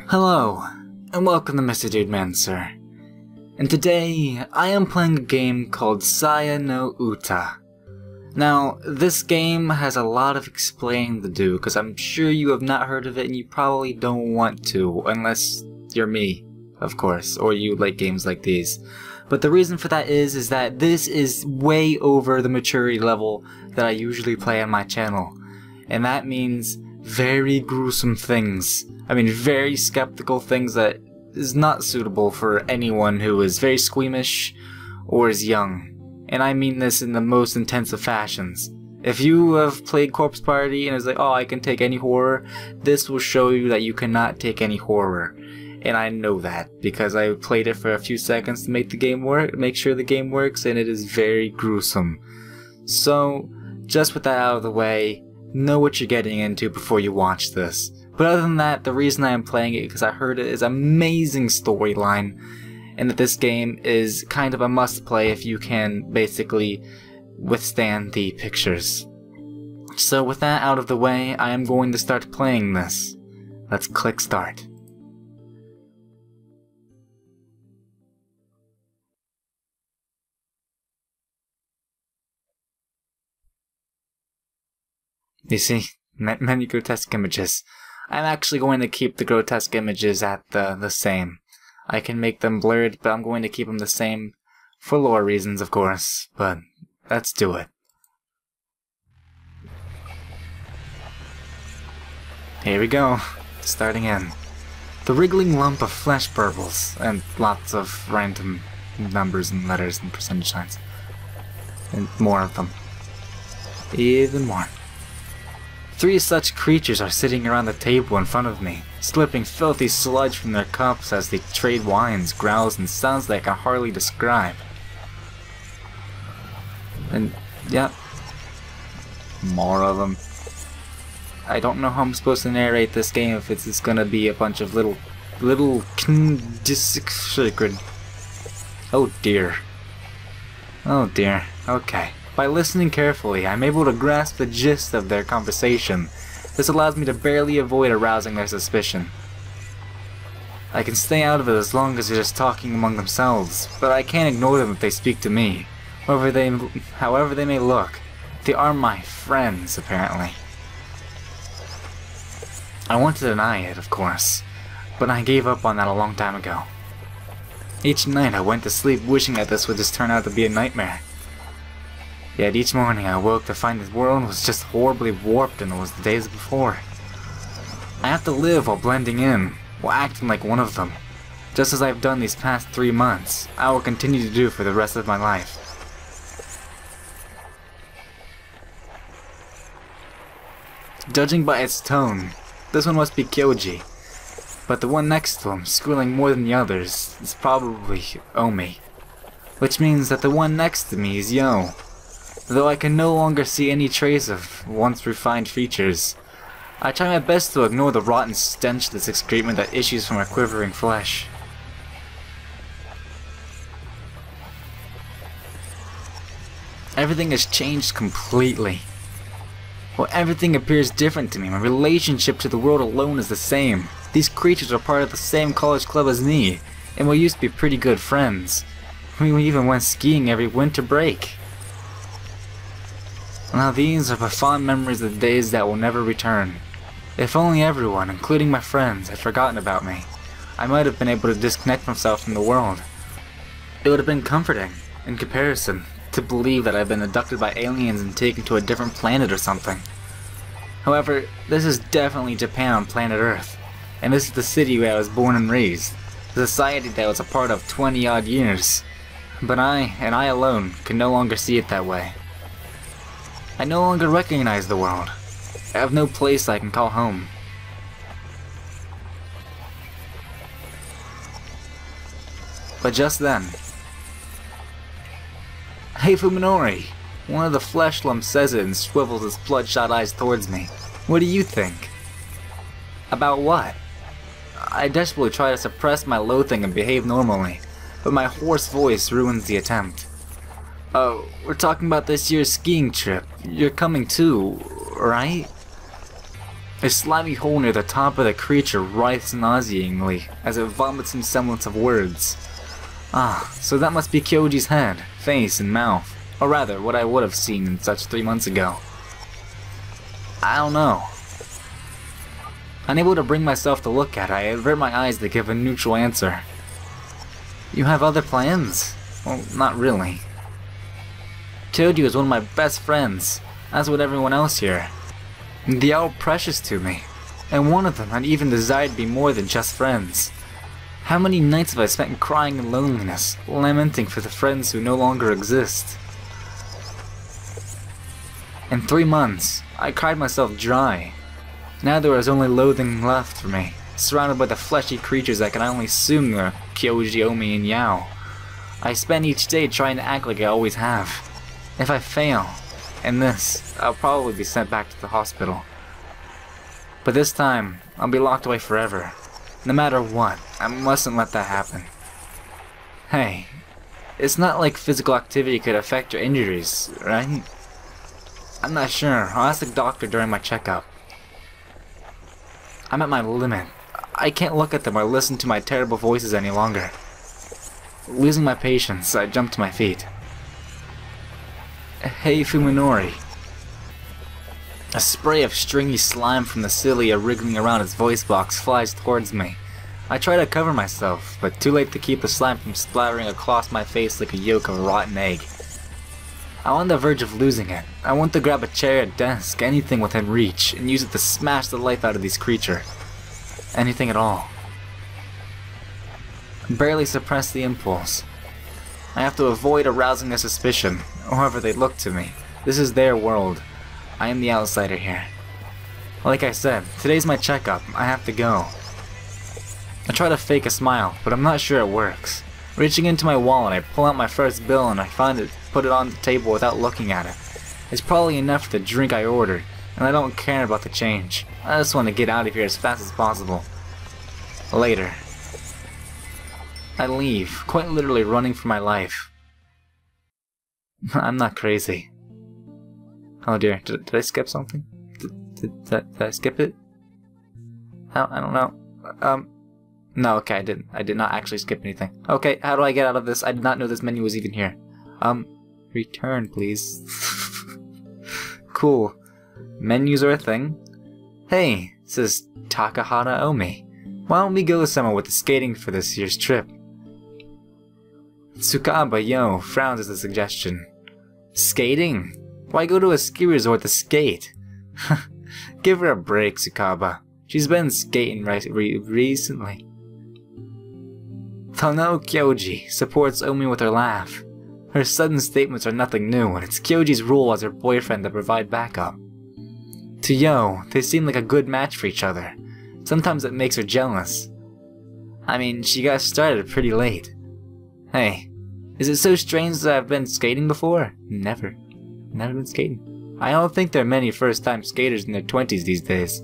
Hello, and welcome to MrDudeManSir. And today, I am playing a game called Saya no Uta. Now, this game has a lot of explaining to do, because I'm sure you have not heard of it and you probably don't want to, unless you're me, of course, or you like games like these. But the reason for that is that this is way over the maturity level that I usually play on my channel. And that means very gruesome things. I mean, very skeptical things that is not suitable for anyone who is very squeamish or is young. And I mean this in the most intensive fashions. If you have played Corpse Party and is like, oh, I can take any horror, this will show you that you cannot take any horror. And I know that because I played it for a few seconds to make the game work, make sure the game works, and it is very gruesome. So, just with that out of the way, know what you're getting into before you watch this. But other than that, the reason I am playing it is because I heard it is an amazing storyline, and that this game is kind of a must-play if you can basically withstand the pictures. So with that out of the way, I am going to start playing this. Let's click start. You see, many grotesque images. I'm actually going to keep the grotesque images at the same. I can make them blurred, but I'm going to keep them the same for lore reasons, of course. But let's do it. Here we go. Starting in. The wriggling lump of flesh burbles, and lots of random numbers and letters and percentage signs. And more of them. Even more. 3 such creatures are sitting around the table in front of me, slurping filthy sludge from their cups as they trade whines, growls, and sounds that I can hardly describe. And, yeah, more of them. I don't know how I'm supposed to narrate this game if it's just gonna be a bunch of little sacred. Oh dear. Oh dear, okay. By listening carefully, I'm able to grasp the gist of their conversation. This allows me to barely avoid arousing their suspicion. I can stay out of it as long as they're just talking among themselves, but I can't ignore them if they speak to me, however they may look. They are my friends, apparently. I want to deny it, of course, but I gave up on that a long time ago. Each night I went to sleep wishing that this would just turn out to be a nightmare. Yet each morning I woke to find the world was just horribly warped than it was the days before. I have to live while blending in, while acting like one of them. Just as I've done these past 3 months, I will continue to do for the rest of my life. Judging by its tone, this one must be Kyoji. But the one next to him, squealing more than the others, is probably Omi. Which means that the one next to me is Yo. Though I can no longer see any trace of once refined features. I try my best to ignore the rotten stench of this excrement that issues from her quivering flesh. Everything has changed completely. Well, everything appears different to me. My relationship to the world alone is the same. These creatures are part of the same college club as me, and we used to be pretty good friends. We even went skiing every winter break. Now these are the fond memories of the days that will never return. If only everyone, including my friends, had forgotten about me, I might have been able to disconnect myself from the world. It would have been comforting, in comparison, to believe that I've been abducted by aliens and taken to a different planet or something. However, this is definitely Japan on planet Earth, and this is the city where I was born and raised, the society that I was a part of 20-odd years. But I, and I alone, can no longer see it that way. I no longer recognize the world. I have no place I can call home. But just then... Hey Fuminori! One of the flesh lumps says it and swivels its bloodshot eyes towards me. What do you think? About what? I desperately try to suppress my loathing and behave normally, but my hoarse voice ruins the attempt. Oh, we're talking about this year's skiing trip. You're coming too, right? A slimy hole near the top of the creature writhes nauseatingly as it vomits some semblance of words. Ah, so that must be Kyoji's head, face, and mouth. Or rather, what I would have seen in such 3 months ago. I don't know. Unable to bring myself to look at it, I avert my eyes to give a neutral answer. You have other plans? Well, not really. Kyoji is one of my best friends, as would everyone else here. They are all precious to me, and one of them I'd even desire to be more than just friends. How many nights have I spent crying in loneliness, lamenting for the friends who no longer exist? In 3 months, I cried myself dry. Now there is only loathing left for me, surrounded by the fleshy creatures I can only assume are Kyoji, Omi, and Yao. I spend each day trying to act like I always have. If I fail in this, I'll probably be sent back to the hospital. But this time, I'll be locked away forever. No matter what, I mustn't let that happen. Hey, it's not like physical activity could affect your injuries, right? I'm not sure. I'll ask the doctor during my checkup. I'm at my limit. I can't look at them or listen to my terrible voices any longer. Losing my patience, I jump to my feet. Hey Fuminori. A spray of stringy slime from the cilia wriggling around its voice box flies towards me. I try to cover myself, but too late to keep the slime from splattering across my face like a yolk of a rotten egg. I'm on the verge of losing it. I want to grab a chair, a desk, anything within reach, and use it to smash the life out of these creatures. Anything at all. Barely suppress the impulse. I have to avoid arousing their suspicion, however they look to me. This is their world. I am the outsider here. Like I said, today's my checkup. I have to go. I try to fake a smile, but I'm not sure it works. Reaching into my wallet, I pull out my first bill and I find it, put it on the table without looking at it. It's probably enough for the drink I ordered, and I don't care about the change. I just want to get out of here as fast as possible. Later. I leave, quite literally running for my life. I'm not crazy. Oh dear, did I skip something? Did I skip it? I don't know. No, okay, I didn't. I did not actually skip anything. Okay, how do I get out of this? I did not know this menu was even here. Return, please. Cool. Menus are a thing. Hey, it says Takahata Omi. Why don't we go somewhere with the skating for this year's trip? Tsukaba Yo frowns at the suggestion. Skating? Why go to a ski resort to skate? Give her a break, Tsukaba. She's been skating recently. Tano Kyoji supports Omi with her laugh. Her sudden statements are nothing new, and it's Kyoji's role as her boyfriend to provide backup. To Yo, they seem like a good match for each other. Sometimes it makes her jealous. I mean, she got started pretty late. Hey, is it so strange that I've been skating before? Never. Never been skating. I don't think there are many first-time skaters in their 20s these days.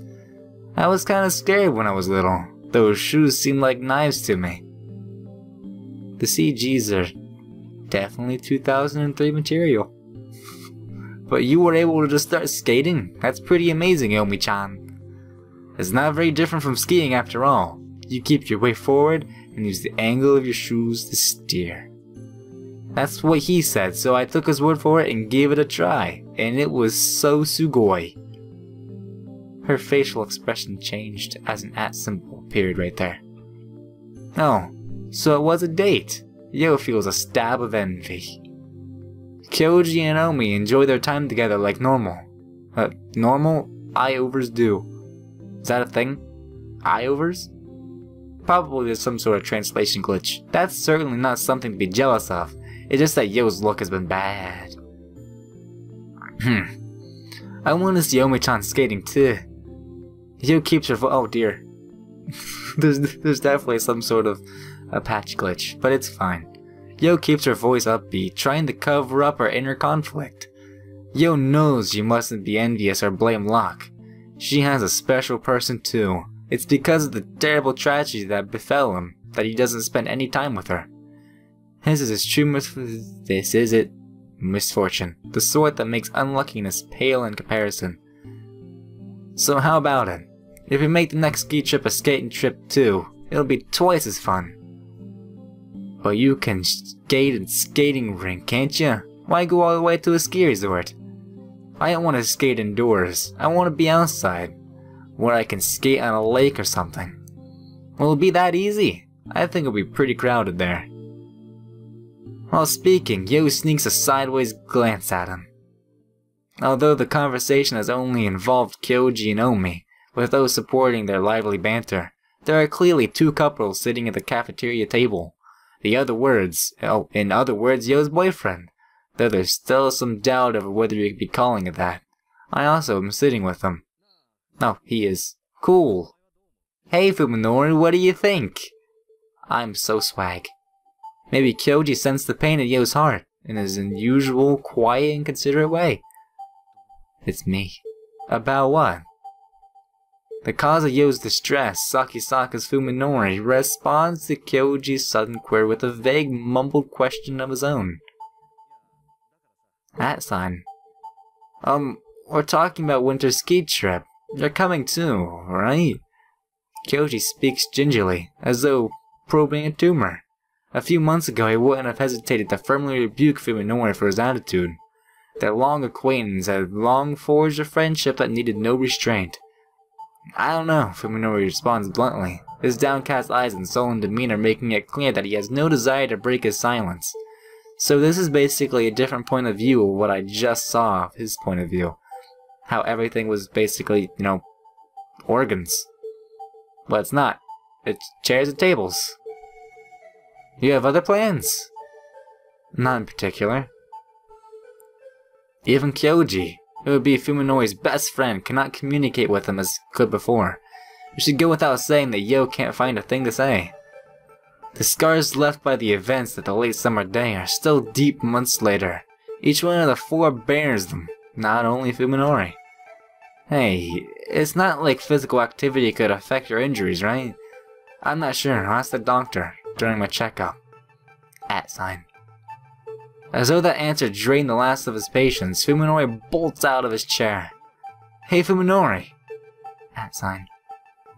I was kinda scared when I was little. Those shoes seemed like knives to me. The CGs are definitely 2003 material. But you were able to just start skating? That's pretty amazing, Omi-chan. It's not very different from skiing after all. You keep your weight forward and use the angle of your shoes to steer. That's what he said, so I took his word for it and gave it a try. And it was so sugoi. Her facial expression changed as an @ symbol appeared right there. Oh, so it was a date. Yo feels a stab of envy. Kyoji and Omi enjoy their time together like normal. Normal? I-overs do. Is that a thing? I-overs? Probably there's some sort of translation glitch. That's certainly not something to be jealous of. It's just that Yo's look has been bad. I want to see Omi-chan skating too. Yo keeps her oh dear. there's definitely some sort of a patch glitch, but it's fine. Yo keeps her voice upbeat, trying to cover up her inner conflict. Yo knows you mustn't be envious or blame luck. She has a special person too. It's because of the terrible tragedy that befell him that he doesn't spend any time with her. This is it. Misfortune. The sort that makes unluckiness pale in comparison. So how about it? If we make the next ski trip a skating trip too, it'll be twice as fun. Well, you can skate in skating rink, can't you? Why go all the way to a ski resort? I don't want to skate indoors. I want to be outside, where I can skate on a lake or something. Will it be that easy? I think it'll be pretty crowded there. While speaking, Yo sneaks a sideways glance at him. Although the conversation has only involved Kyoji and Omi, with those supporting their lively banter, there are clearly two couples sitting at the cafeteria table. In other words, Yo's boyfriend, though there's still some doubt over whether you could be calling it that. I also am sitting with him. Oh, he is. Cool. Hey Fuminori, what do you think? I'm so swag. Maybe Kyoji sensed the pain in Yo's heart, in his unusual, quiet and considerate way. It's me. About what? The cause of Yo's distress, Sakisaka's Fuminori responds to Kyoji's sudden query with a vague, mumbled question of his own. That sign. We're talking about winter ski trip. You're coming too, right? Kyoji speaks gingerly, as though probing a tumor. A few months ago he wouldn't have hesitated to firmly rebuke Fuminori for his attitude. Their long acquaintance had long forged a friendship that needed no restraint. I don't know, Fuminori responds bluntly, his downcast eyes and sullen demeanor making it clear that he has no desire to break his silence. So this is basically a different point of view of what I just saw of his point of view. How everything was basically, organs. But it's not. It's chairs and tables. You have other plans? Not in particular. Even Kyoji, who would be Fuminori's best friend, cannot communicate with him as could before. It should go without saying that Yo can't find a thing to say. The scars left by the events of the late summer day are still deep months later. Each one of the four bears them, not only Fuminori. Hey, it's not like physical activity could affect your injuries, right? I'm not sure, I'll ask the doctor during my checkup. @ As though that answer drained the last of his patience, Fuminori bolts out of his chair. Hey Fuminori! @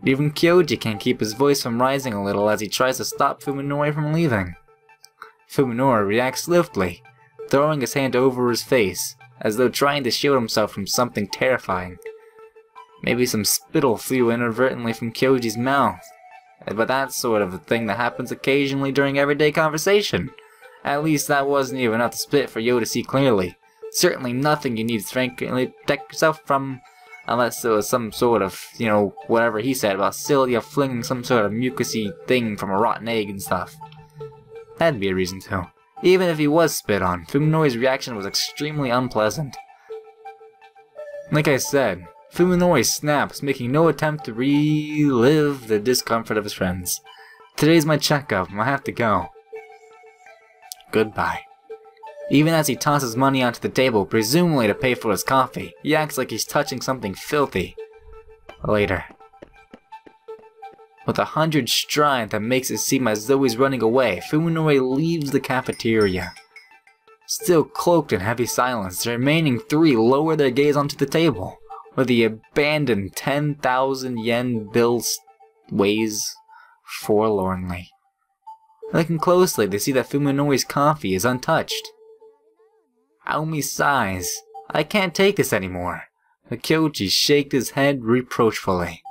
Even Kyoji can't keep his voice from rising a little as he tries to stop Fuminori from leaving. Fuminori reacts swiftly, throwing his hand over his face, as though trying to shield himself from something terrifying. Maybe some spittle flew inadvertently from Kyoji's mouth, but that's sort of a thing that happens occasionally during everyday conversation. At least that wasn't even enough to spit for Yo to see clearly. Certainly nothing you need to frankly protect yourself from, unless it was some sort of, whatever he said about Celia flinging some sort of mucousy thing from a rotten egg and stuff. That'd be a reason to. Even if he was spit on, Fuminori's reaction was extremely unpleasant. Like I said, Fuminori snaps, making no attempt to relive the discomfort of his friends. Today's my checkup, I have to go. Goodbye. Even as he tosses money onto the table, presumably to pay for his coffee, he acts like he's touching something filthy. Later. With 100 strides that makes it seem as though he's running away, Fuminori leaves the cafeteria. Still cloaked in heavy silence, the remaining three lower their gaze onto the table, where the abandoned 10,000 yen bill weighs forlornly. Looking closely, they see that Fuminori's coffee is untouched. Aomi sighs. I can't take this anymore. Kyoji shakes his head reproachfully.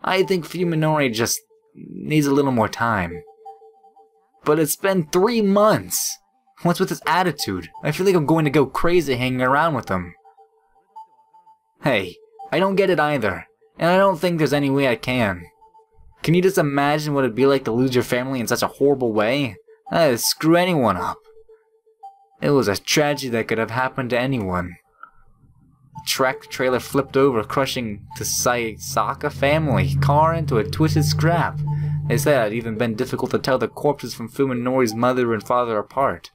I think Fuminori just needs a little more time. But it's been 3 months! What's with his attitude? I feel like I'm going to go crazy hanging around with him. Hey, I don't get it either, and I don't think there's any way I can. Can you just imagine what it'd be like to lose your family in such a horrible way? That'd screw anyone up. It was a tragedy that could have happened to anyone. The tractor trailer flipped over, crushing the Saisaka family car into a twisted scrap. They said it had even been difficult to tell the corpses from Fuminori's mother and father apart.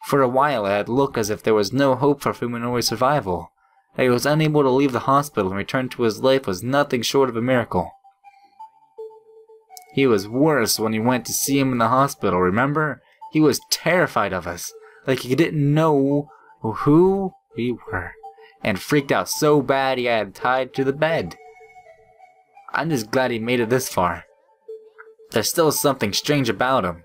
For a while it had looked as if there was no hope for Fuminori's survival. That he was unable to leave the hospital and return to his life was nothing short of a miracle. He was worse when he went to see him in the hospital, remember? He was terrified of us, like he didn't know who we were, and freaked out so bad he had tied to the bed. I'm just glad he made it this far. There's still something strange about him.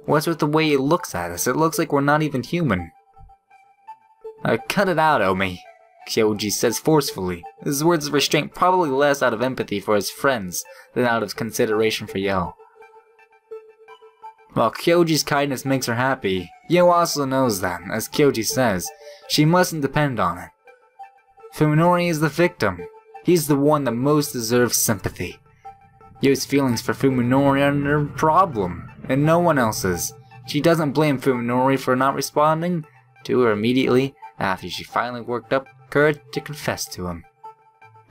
What's with the way he looks at us? It looks like we're not even human. Cut it out, Omi, Kyoji says forcefully. His words of restraint probably less out of empathy for his friends than out of consideration for Yo. While Kyoji's kindness makes her happy, Yo also knows that, as Kyoji says, she mustn't depend on it. Fuminori is the victim. He's the one that most deserves sympathy. Yo's feelings for Fuminori are her problem, and no one else's. She doesn't blame Fuminori for not responding to her immediately after she finally worked up courage to confess to him.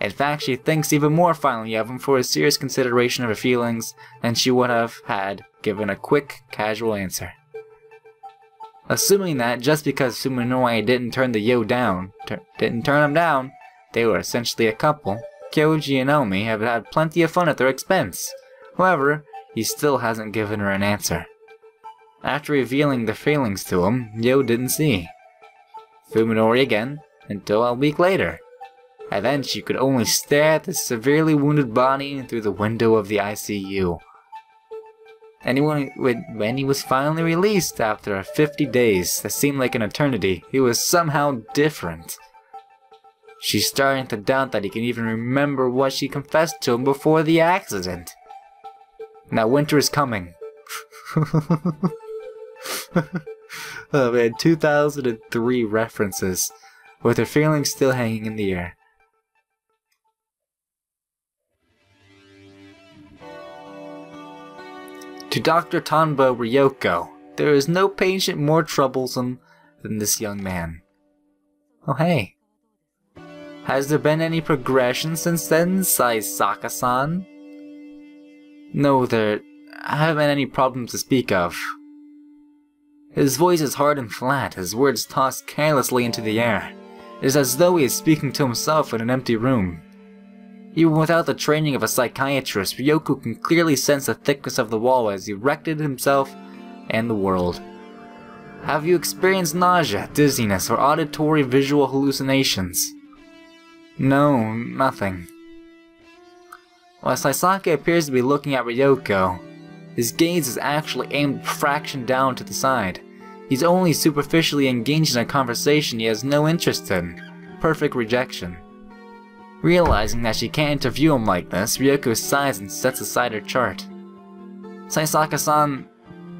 In fact, she thinks even more finally of him for his serious consideration of her feelings than she would have had given a quick, casual answer. Assuming that just because Fuminori didn't turn the Yo down, they were essentially a couple, Kyoji and Omi have had plenty of fun at their expense. However, he still hasn't given her an answer. After revealing their feelings to him, Yo didn't see Fuminori again until a week later, and then she could only stare at the severely wounded body through the window of the ICU. And when he was finally released after 50 days that seemed like an eternity, he was somehow different. She's starting to doubt that he can even remember what she confessed to him before the accident. Now winter is coming. Oh man, 2003 references, with her feelings still hanging in the air. To Dr. Tanbo Ryoko, there is no patient more troublesome than this young man. Oh hey. Has there been any progression since then, Saisaka-san? No, there haven't been any problems to speak of. His voice is hard and flat, his words tossed carelessly into the air. It is as though he is speaking to himself in an empty room. Even without the training of a psychiatrist, Ryoko can clearly sense the thickness of the wall as he erected himself and the world. Have you experienced nausea, dizziness, or auditory visual hallucinations? No, nothing. While Saisaka appears to be looking at Ryoko, his gaze is actually aimed a fraction down to the side. He's only superficially engaged in a conversation he has no interest in. Perfect rejection. Realizing that she can't interview him like this, Ryoko sighs and sets aside her chart. Saisaka-san,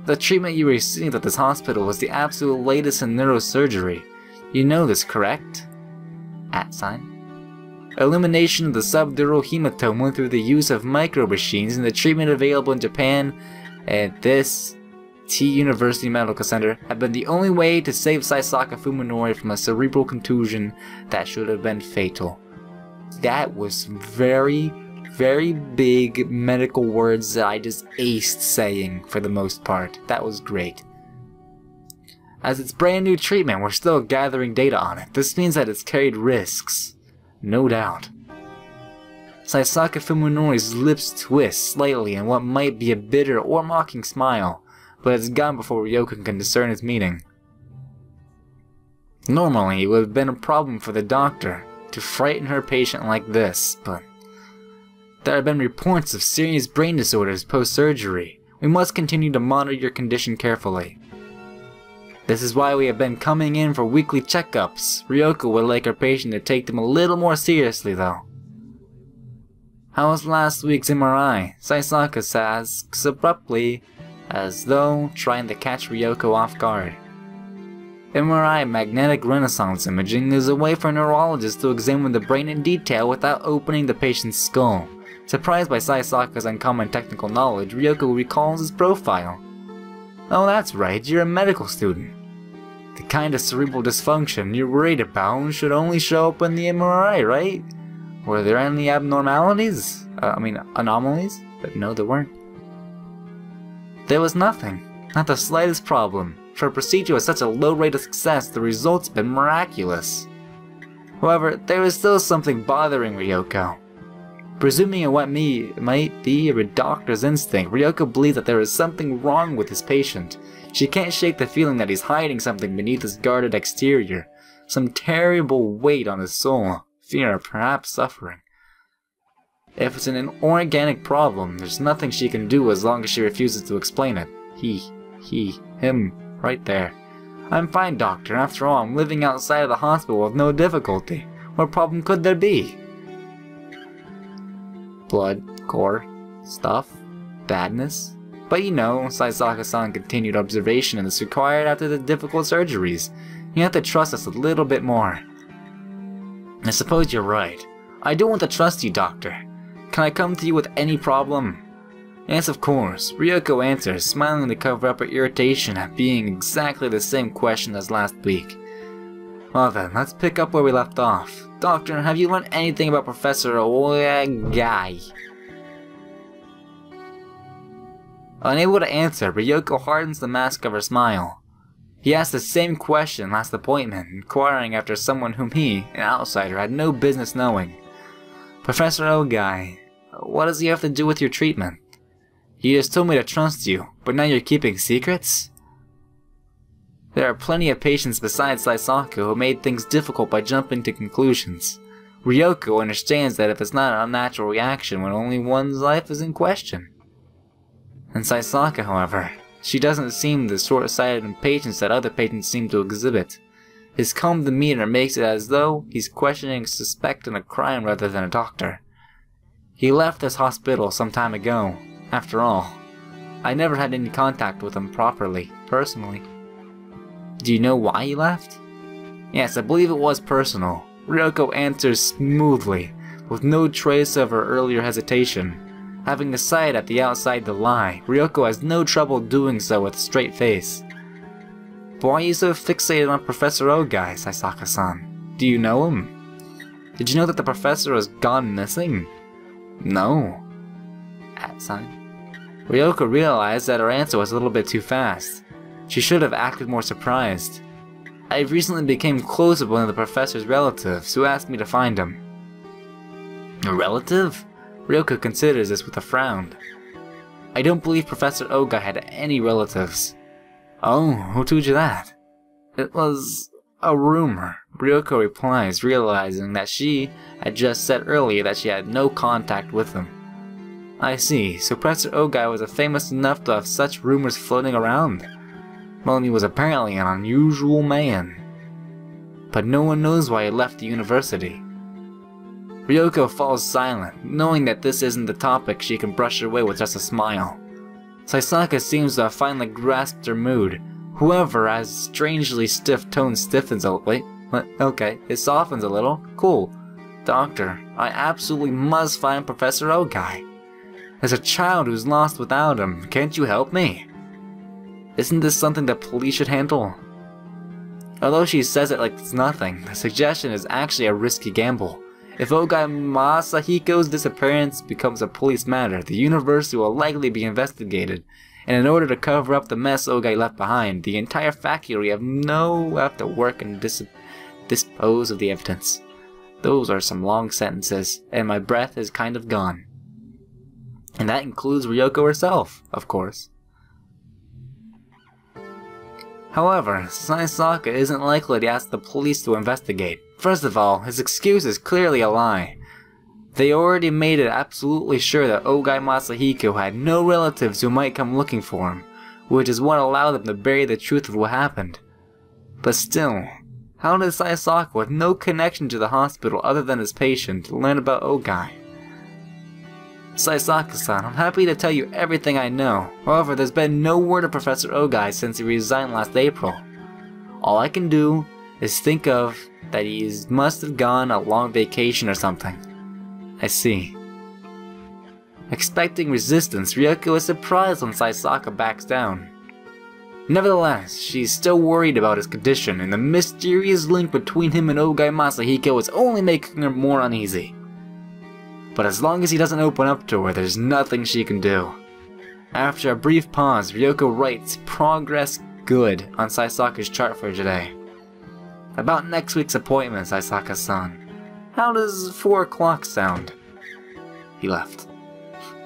the treatment you received at this hospital was the absolute latest in neurosurgery. You know this, correct? @ Elimination of the subdural hematome went through the use of micro-machines, and the treatment available in Japan at this T University Medical Center have been the only way to save Saisaka Fuminori from a cerebral contusion that should have been fatal. That was very, very big medical words that I just aced saying for the most part. That was great. As it's brand new treatment, we're still gathering data on it. This means that it's carried risks. No doubt. Saisaka Fuminori's lips twist slightly in what might be a bitter or mocking smile, but it's gone before Ryoko can discern its meaning. Normally, it would have been a problem for the doctor to frighten her patient like this, but there have been reports of serious brain disorders post-surgery. We must continue to monitor your condition carefully. This is why we have been coming in for weekly checkups. Ryoko would like her patient to take them a little more seriously though. How was last week's MRI? Saisaka asks abruptly, as though trying to catch Ryoko off guard. MRI, magnetic resonance imaging, is a way for neurologists to examine the brain in detail without opening the patient's skull. Surprised by Saisaka's uncommon technical knowledge, Ryoko recalls his profile. Oh, that's right, you're a medical student. The kind of cerebral dysfunction you're worried about should only show up in the MRI, right? Were there any abnormalities? Anomalies? But no, there weren't. There was nothing. Not the slightest problem. For a procedure with such a low rate of success, the results have been miraculous. However, there is still something bothering Ryoko. Presuming in what might be a doctor's instinct, Ryoko believes that there is something wrong with his patient. She can't shake the feeling that he's hiding something beneath his guarded exterior. Some terrible weight on his soul. Fear of perhaps suffering. If it's an inorganic problem, there's nothing she can do as long as she refuses to explain it. Him, right there. I'm fine, doctor. After all, I'm living outside of the hospital with no difficulty. What problem could there be? Blood, gore, stuff, badness. But you know, Saisaka-san continued, observation is required after the difficult surgeries. You have to trust us a little bit more. I suppose you're right. I do want to trust you, doctor. Can I come to you with any problem? Yes, of course. Ryoko answers, smiling to cover up her irritation at being exactly the same question as last week. Well then, let's pick up where we left off. Doctor, have you learned anything about Professor Waaay? Unable to answer, Ryoko hardens the mask of her smile. He asked the same question last appointment, inquiring after someone whom he, an outsider, had no business knowing. Professor Waaay, what does he have to do with your treatment? You just told me to trust you, but now you're keeping secrets? There are plenty of patients besides Saisaka who made things difficult by jumping to conclusions. Ryoko understands that if it's not an unnatural reaction when only one's life is in question. And Saisaka, however, she doesn't seem the short-sighted impatience that other patients seem to exhibit. His calm demeanor makes it as though he's questioning a suspect in a crime rather than a doctor. He left this hospital some time ago. After all, I never had any contact with him properly, personally. Do you know why he left? Yes, I believe it was personal. Ryoko answers smoothly, with no trace of her earlier hesitation. Having decided at the outside to lie, Ryoko has no trouble doing so with a straight face. But why are you so fixated on Professor Waaay, Saisaka-san? Do you know him? Did you know that the professor has gone missing? No. Ryoko realized that her answer was a little bit too fast. She should have acted more surprised. I recently became close with one of the professor's relatives, who asked me to find him. A relative? Ryoko considers this with a frown. I don't believe Professor Waaay had any relatives. Oh, who told you that? It was a rumor, Ryoko replies, realizing that she had just said earlier that she had no contact with him. I see, so Professor Waaay was famous enough to have such rumors floating around. Well, he was apparently an unusual man. But no one knows why he left the university. Ryoko falls silent, knowing that this isn't the topic she can brush away with just a smile. Saisaka seems to have finally grasped her mood. However, as strangely stiff tone stiffens a wait, what? Okay, it softens a little. Cool. Doctor, I absolutely must find Professor Waaay. There's a child who's lost without him. Can't you help me? Isn't this something that police should handle? Although she says it like it's nothing, the suggestion is actually a risky gamble. If Waaay Masahiko's disappearance becomes a police matter, the university will likely be investigated, and in order to cover up the mess Waaay left behind, the entire faculty have to work and dispose of the evidence. Those are some long sentences, and my breath is kind of gone. And that includes Ryoko herself, of course. However, Saisaka isn't likely to ask the police to investigate. First of all, his excuse is clearly a lie. They already made it absolutely sure that Waaay Masahiko had no relatives who might come looking for him, which is what allowed them to bury the truth of what happened. But still, how did Saisaka, with no connection to the hospital other than his patient, learn about Waaay? Saisaka-san, I'm happy to tell you everything I know. However, there's been no word of Professor Waaay since he resigned last April. All I can do is think of that he must have gone on a long vacation or something. I see. Expecting resistance, Ryoko is surprised when Saisaka backs down. Nevertheless, she's still worried about his condition, and the mysterious link between him and Waaay Masahiko is only making her more uneasy. But as long as he doesn't open up to her, there's nothing she can do. After a brief pause, Ryoko writes "Progress Good" on Saisaka's chart for today. About next week's appointment, Saisaka-san. How does 4 o'clock sound? He left.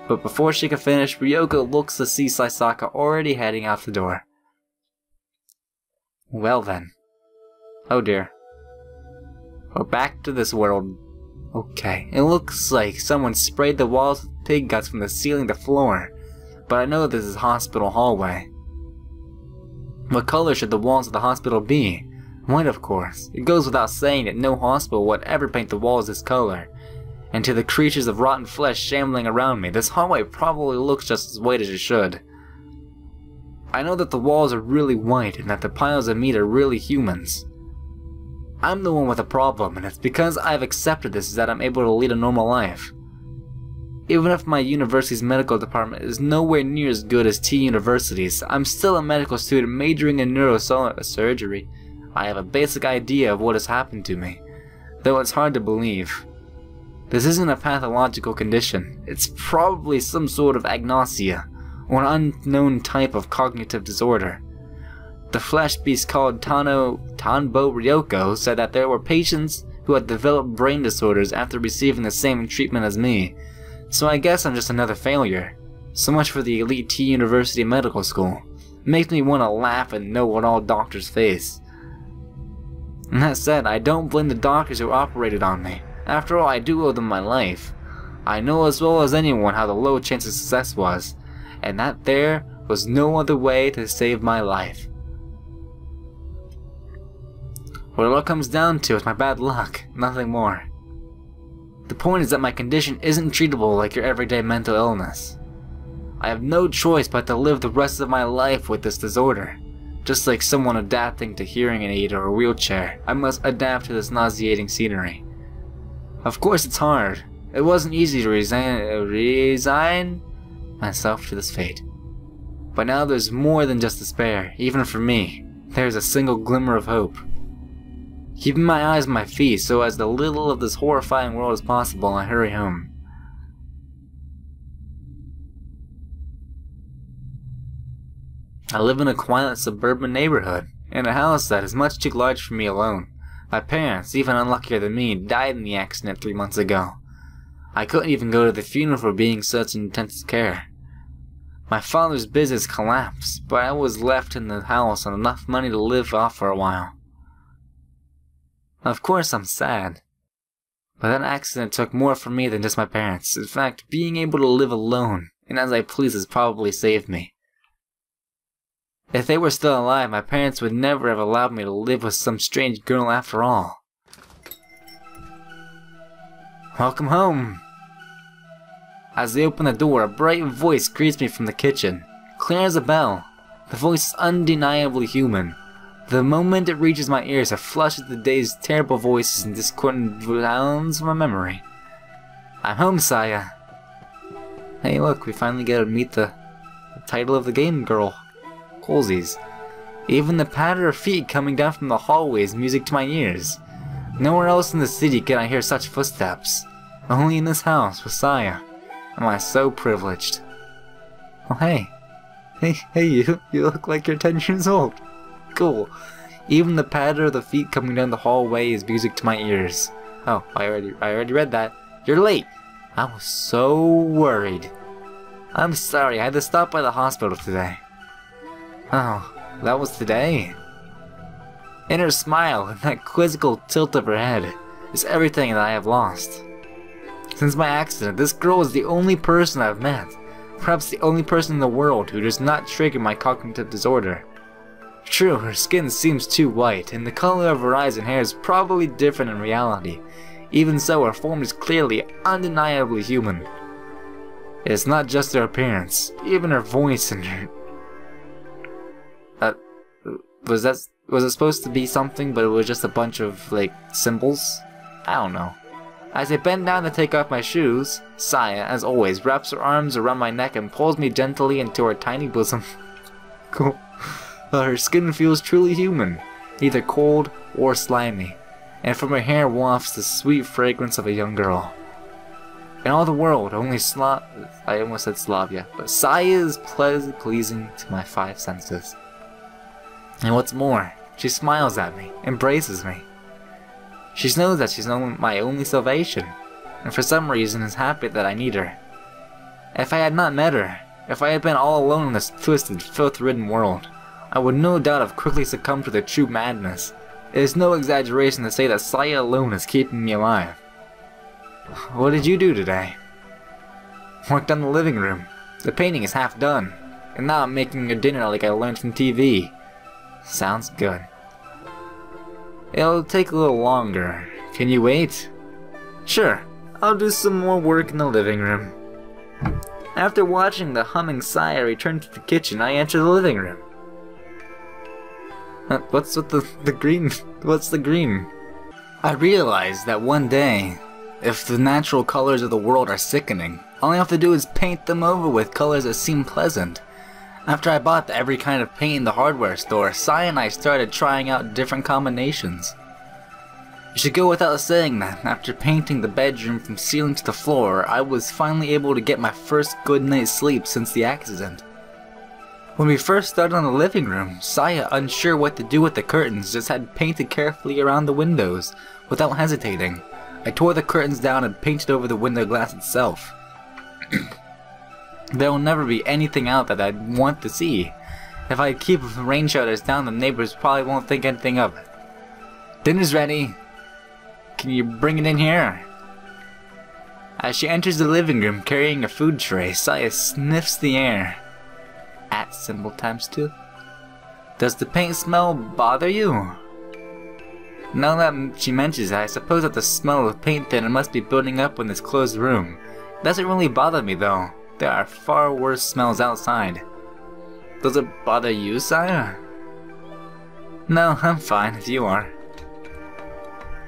But before she could finish, Ryoko looks to see Saisaka already heading out the door. Well then. Oh dear. We're back to this world. Okay, it looks like someone sprayed the walls with pig guts from the ceiling to floor, but I know this is hospital hallway. What color should the walls of the hospital be? White, of course. It goes without saying that no hospital would ever paint the walls this color. And to the creatures of rotten flesh shambling around me, this hallway probably looks just as white as it should. I know that the walls are really white and that the piles of meat are really humans. I'm the one with a problem, and it's because I've accepted this that I'm able to lead a normal life. Even if my university's medical department is nowhere near as good as T University's, I'm still a medical student majoring in neurosurgery. I have a basic idea of what has happened to me, though it's hard to believe. This isn't a pathological condition. It's probably some sort of agnosia, or an unknown type of cognitive disorder. The flesh beast called Tanbo Ryoko said that there were patients who had developed brain disorders after receiving the same treatment as me, so I guess I'm just another failure. So much for the elite T University medical school. It makes me want to laugh and know-what-all doctors face. And that said, I don't blame the doctors who operated on me. After all, I do owe them my life. I know as well as anyone how the low chance of success was, and that there was no other way to save my life. What it all comes down to is my bad luck, nothing more. The point is that my condition isn't treatable like your everyday mental illness. I have no choice but to live the rest of my life with this disorder. Just like someone adapting to hearing an aid or a wheelchair, I must adapt to this nauseating scenery. Of course it's hard. It wasn't easy to resign myself to this fate. But now there's more than just despair, even for me. There's a single glimmer of hope. Keeping my eyes on my feet so as little of this horrifying world as possible, I hurry home. I live in a quiet suburban neighborhood, in a house that is much too large for me alone. My parents, even unluckier than me, died in the accident 3 months ago. I couldn't even go to the funeral for being such intensive care. My father's business collapsed, but I was left in the house on enough money to live off for a while. Of course I'm sad, but that accident took more from me than just my parents. In fact, being able to live alone and as I please has probably saved me. If they were still alive, my parents would never have allowed me to live with some strange girl after all. Welcome home! As they open the door, a bright voice greets me from the kitchen. Clear as a bell. The voice is undeniably human. The moment it reaches my ears, it flushes the day's terrible voices and discordant sounds from my memory. I'm home, Saya. Hey look, we finally get to meet the title of the game girl. Coolsies. Even the patter of feet coming down from the hallway is music to my ears. Nowhere else in the city can I hear such footsteps. Only in this house with Saya. Am I so privileged? Oh hey. Hey you look like you're 10 years old. Cool. Even the patter of the feet coming down the hallway is music to my ears. Oh, I already read that. You're late. I was so worried. I'm sorry, I had to stop by the hospital today. Oh, that was today? In her smile and that quizzical tilt of her head is everything that I have lost. Since my accident, this girl is the only person I've met. Perhaps the only person in the world who does not trigger my cognitive disorder. True, her skin seems too white, and the color of her eyes and hair is probably different in reality. Even so, her form is clearly, undeniably human. It's not just her appearance, even her voice and her... Was it supposed to be something, but it was just a bunch of, like, symbols? I don't know. As I bend down to take off my shoes, Saya, as always, wraps her arms around my neck and pulls me gently into her tiny bosom. Cool. Her skin feels truly human, neither cold or slimy, and from her hair wafts the sweet fragrance of a young girl. In all the world, only I almost said Slavia, but Saya is pleasing to my 5 senses. And what's more, she smiles at me, embraces me. She knows that she's my only salvation, and for some reason is happy that I need her. If I had not met her, if I had been all alone in this twisted, filth-ridden world, I would no doubt have quickly succumbed to the true madness. It is no exaggeration to say that Saya alone is keeping me alive. What did you do today? Worked on the living room. The painting is half done. And now I'm making a dinner like I learned from TV. Sounds good. It'll take a little longer. Can you wait? Sure. I'll do some more work in the living room. After watching the humming Saya return to the kitchen, I enter the living room. What's with the green? What's the green? I realized that one day, if the natural colors of the world are sickening, all I have to do is paint them over with colors that seem pleasant. After I bought every kind of paint in the hardware store, Saya and I started trying out different combinations. It should go without saying that, after painting the bedroom from ceiling to the floor, I was finally able to get my first good night's sleep since the accident. When we first started on the living room, Saya, unsure what to do with the curtains, just had painted carefully around the windows, without hesitating. I tore the curtains down and painted over the window glass itself. There will never be anything out that I'd want to see. If I keep rain shutters down, the neighbors probably won't think anything of it. Dinner's ready. Can you bring it in here? As she enters the living room carrying a food tray, Saya sniffs the air. @ symbol ×2. Does the paint smell bother you? Now that she mentions it, I suppose that the smell of paint thinner must be building up in this closed room. It doesn't really bother me though. There are far worse smells outside. Does it bother you, Saya? No, I'm fine if you are.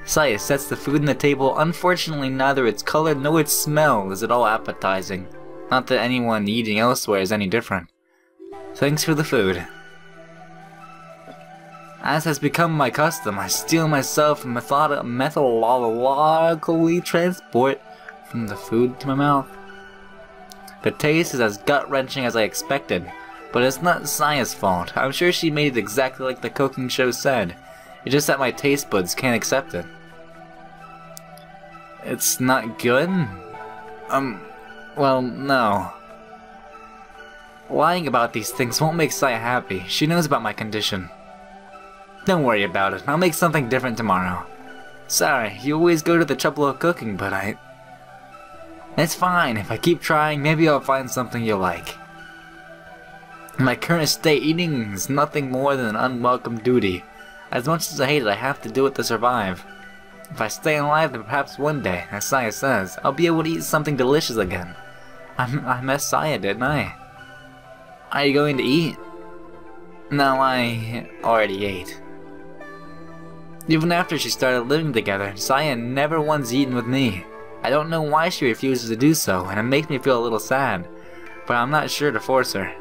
Saya sets the food on the table. Unfortunately, neither its color nor its smell is at all appetizing. Not that anyone eating elsewhere is any different. Thanks for the food. As has become my custom, I steel myself and methodologically transport from the food to my mouth. The taste is as gut-wrenching as I expected, but it's not Saya's fault. I'm sure she made it exactly like the cooking show said. It's just that my taste buds can't accept it. It's not good? Well, no. Lying about these things won't make Saya happy. She knows about my condition. Don't worry about it. I'll make something different tomorrow. Sorry, you always go to the trouble of cooking, but It's fine. If I keep trying, maybe I'll find something you'll like. In my current state, eating is nothing more than an unwelcome duty. As much as I hate it, I have to do it to survive. If I stay alive, then perhaps one day, as Saya says, I'll be able to eat something delicious again. I messed Saya, didn't I? Are you going to eat? No, I already ate. Even after she started living together, Saya never once eaten with me. I don't know why she refuses to do so, and it makes me feel a little sad, but I'm not sure to force her.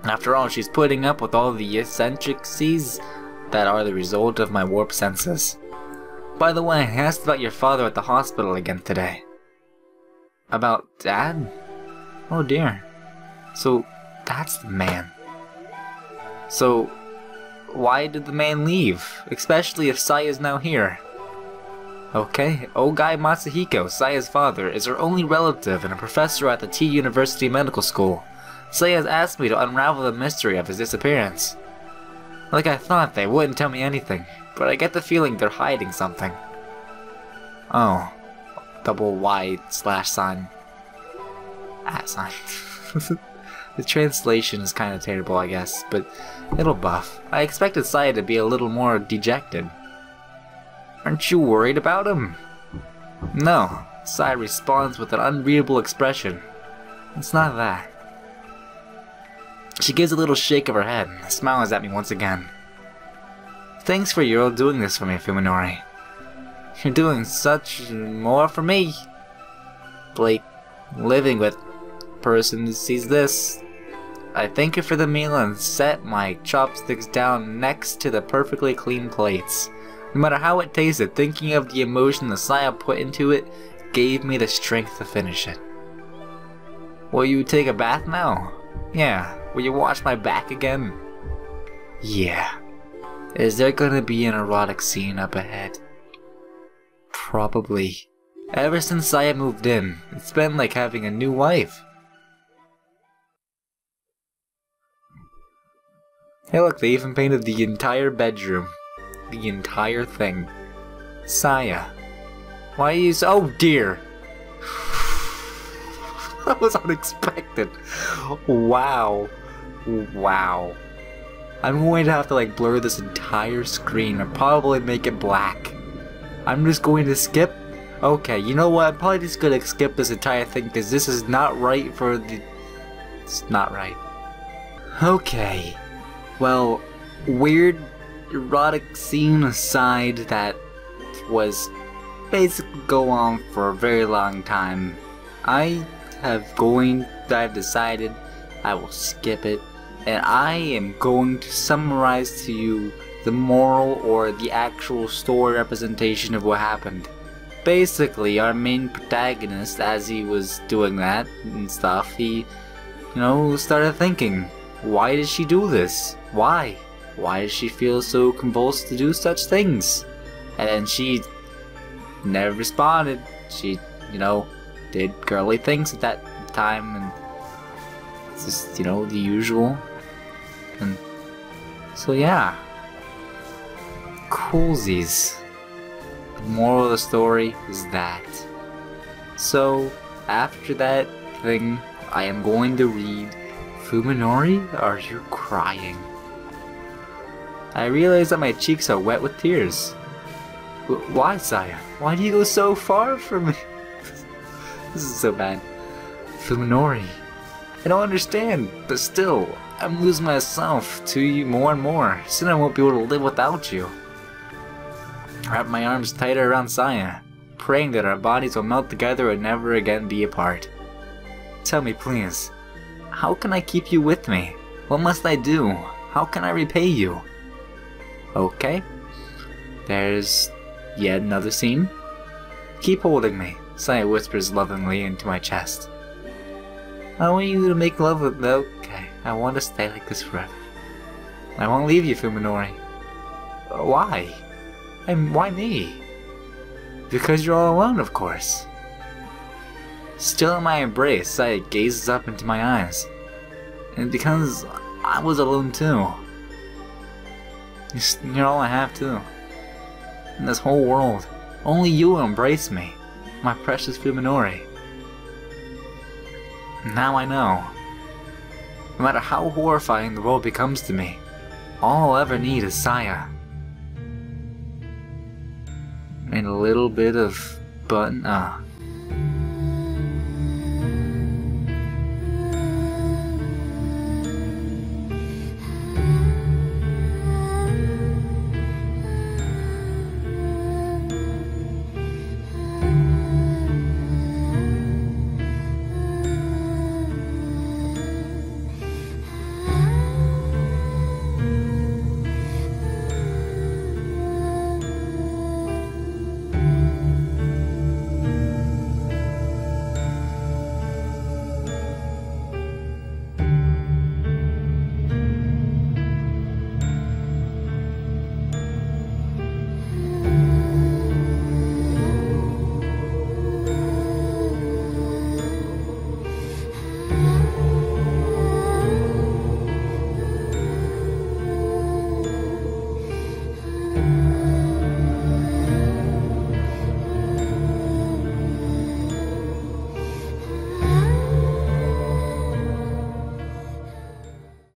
After all, she's putting up with all the eccentricities that are the result of my warped senses. By the way, I asked about your father at the hospital again today. About Dad? Oh dear. So, that's the man. So, why did the man leave? Especially if Saya's now here. Okay, Ogai Masahiko, Saya's father, is her only relative and a professor at the T University Medical School. Saya has asked me to unravel the mystery of his disappearance. Like I thought, they wouldn't tell me anything, but I get the feeling they're hiding something. Oh. Double Y / sign. Sign. The translation is kinda terrible, I guess, but it'll buff. I expected Saya to be a little more dejected. Aren't you worried about him? No. Saya responds with an unreadable expression. It's not that. She gives a little shake of her head and smiles at me once again. Thanks for your doing this for me, Fuminori. You're doing such more for me. Like, living with person who sees this. I thank you for the meal and set my chopsticks down next to the perfectly clean plates. No matter how it tasted, thinking of the emotion the Saya put into it gave me the strength to finish it. Will you take a bath now? Yeah. Will you wash my back again? Yeah. Is there gonna be an erotic scene up ahead? Probably. Ever since Saya moved in, it's been like having a new wife. Hey look, they even painted the entire bedroom. The entire thing. Saya. Why are you so— oh dear! That was unexpected. Wow. Wow. I'm going to have to like blur this entire screen or probably make it black. I'm just going to skip. Okay, you know what? I'm probably just gonna skip this entire thing because this is not right for the— it's not right. Okay. Well, weird erotic scene aside that was basically go on for a very long time. I've decided I will skip it, and I am going to summarize to you the moral or the actual story representation of what happened. Basically, our main protagonist, as he was doing that and stuff, he, you know, started thinking, why did she do this? Why? Why does she feel so compulsed to do such things? And then she never responded. She, you know, did girly things at that time, and it's just, you know, the usual. And so yeah, coolsies. The moral of the story is that. So after that thing, I am going to read Fuminori, Are You Crying? I realize that my cheeks are wet with tears. Why, Saya? Why do you go so far from me? This is so bad. Fuminori, I don't understand, but still, I'm losing myself to you more and more. Soon I won't be able to live without you. I wrap my arms tighter around Saya, praying that our bodies will melt together and never again be apart. Tell me, please, how can I keep you with me? What must I do? How can I repay you? Okay. There's yet another scene. Keep holding me, Saya whispers lovingly into my chest. I want you to make love with me. Okay, I want to stay like this forever. I won't leave you, Fuminori. Why? Why me? Because you're all alone, of course. Still in my embrace, Saya gazes up into my eyes. And because I was alone too. You're all I have too. In this whole world, only you will embrace me, my precious Fuminori. Now I know. No matter how horrifying the world becomes to me, all I'll ever need is Saya. And a little bit of button.